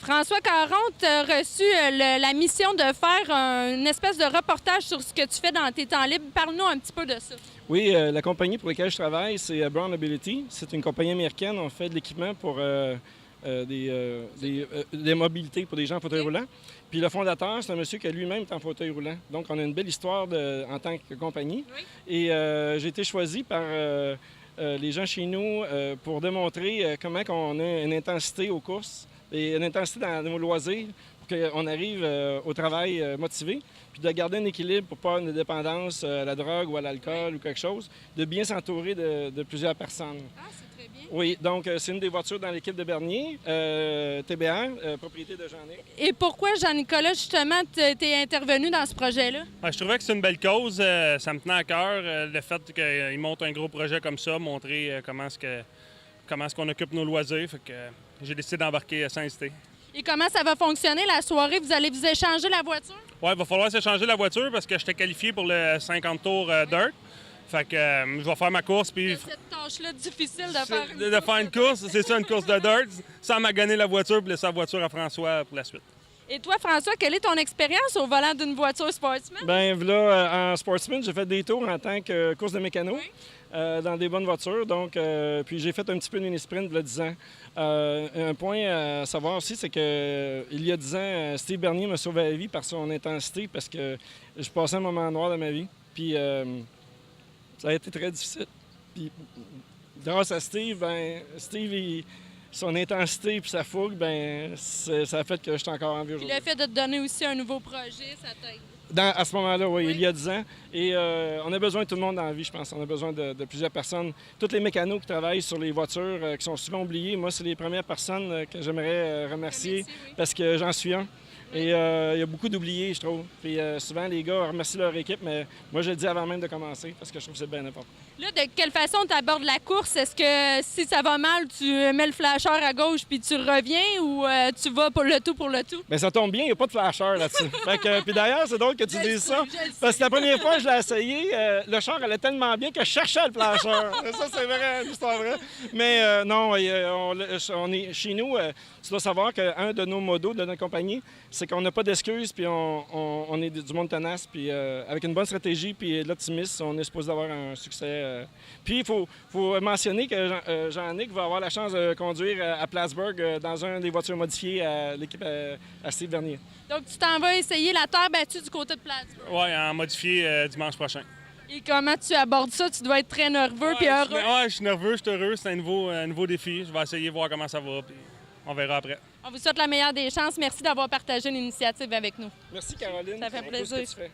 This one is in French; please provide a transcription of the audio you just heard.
François Caron, tu as reçu la mission de faire une espèce de reportage sur ce que tu fais dans tes temps libres. Parle-nous un petit peu de ça. Oui, la compagnie pour laquelle je travaille, c'est Brown Ability. C'est une compagnie américaine. On fait de l'équipement pour des mobilités pour des gens en fauteuil roulant. Puis le fondateur, c'est un monsieur qui lui-même est en fauteuil roulant. Donc, on a une belle histoire en tant que compagnie. Oui. Et j'ai été choisi par les gens chez nous pour démontrer comment on a une intensité aux courses et une intensité dans nos loisirs pour qu'on arrive au travail motivé, puis de garder un équilibre pour ne pas avoir une dépendance à la drogue ou à l'alcool ou quelque chose, de bien s'entourer de plusieurs personnes. Ah, c'est très bien. Oui, donc c'est une des voitures dans l'équipe de Bernier, TBR, propriété de Jean-Nic. Et pourquoi, Jean-Nicolas, justement, t'es intervenu dans ce projet-là? Je trouvais que c'est une belle cause. Ça me tenait à cœur, le fait qu'ils montent un gros projet comme ça, montrer comment est-ce qu'on occupe nos loisirs. Fait que j'ai décidé d'embarquer sans hésiter. Et comment ça va fonctionner la soirée? Vous allez vous échanger la voiture? Oui, il va falloir s'échanger la voiture parce que j'étais qualifié pour le 50 tours dirt. Fait que je vais faire ma course. Puis Cette tâche-là difficile de faire de faire une course, c'est ça, une course de dirt, sans m'aganer la voiture puis laisser la voiture à François pour la suite. Et toi, François, quelle est ton expérience au volant d'une voiture sportsman? Bien, là, en sportsman, j'ai fait des tours en tant que course de mécano. Oui. Dans des bonnes voitures. Donc, puis j'ai fait un petit peu de mini-sprint il y a 10 ans. Un point à savoir aussi, c'est que il y a 10 ans, Steve Bernier m'a sauvé la vie par son intensité parce que je passais un moment noir dans ma vie. Puis ça a été très difficile. Puis grâce à Steve, son intensité puis sa fougue, ça a fait que je suis encore en vie Puis aujourd'hui. le fait de te donner aussi un nouveau projet, ça t'aide. À ce moment-là, oui, Oui. il y a 10 ans. Et on a besoin de tout le monde dans la vie, je pense. On a besoin de plusieurs personnes. Tous les mécanos qui travaillent sur les voitures, qui sont souvent oubliés, moi, c'est les premières personnes que j'aimerais remercier Merci, oui. parce que j'en suis un. Et il y a beaucoup d'oubliés, je trouve. Puis souvent, les gars remercient leur équipe, mais moi, je le dis avant même de commencer parce que je trouve que c'est bien important. Là, de quelle façon tu abordes la course? Est-ce que si ça va mal, tu mets le flasheur à gauche puis tu reviens ou tu vas pour le tout pour le tout? Bien, ça tombe bien, il n'y a pas de flasheur là-dessus. Puis d'ailleurs, c'est drôle que tu dises ça. Je le sais. Parce que la première fois que je l'ai essayé, le char allait tellement bien que je cherchais le flasheur. Ça, c'est vrai, une histoire vraie. Mais non, on est chez nous. Tu dois savoir qu'un de nos modos de notre compagnie, c'est qu'on n'a pas d'excuses, puis on est du monde tenace, puis avec une bonne stratégie, puis de l'optimisme, on est supposé avoir un succès. Puis il faut mentionner que Jean-Nic va avoir la chance de conduire à Plattsburgh dans une des voitures modifiées à l'équipe à Steve Bernier. Donc, tu t'en vas essayer la terre battue du côté de Plattsburgh. Oui, en modifié dimanche prochain. Et comment tu abordes ça? Tu dois être très nerveux puis heureux. Ouais, je suis nerveux, je suis heureux. C'est un nouveau défi. Je vais essayer de voir comment ça va, puis on verra après. On vous souhaite la meilleure des chances. Merci d'avoir partagé l'initiative avec nous. Merci, Caroline. Ça fait pour tout ce que plaisir. tu fais.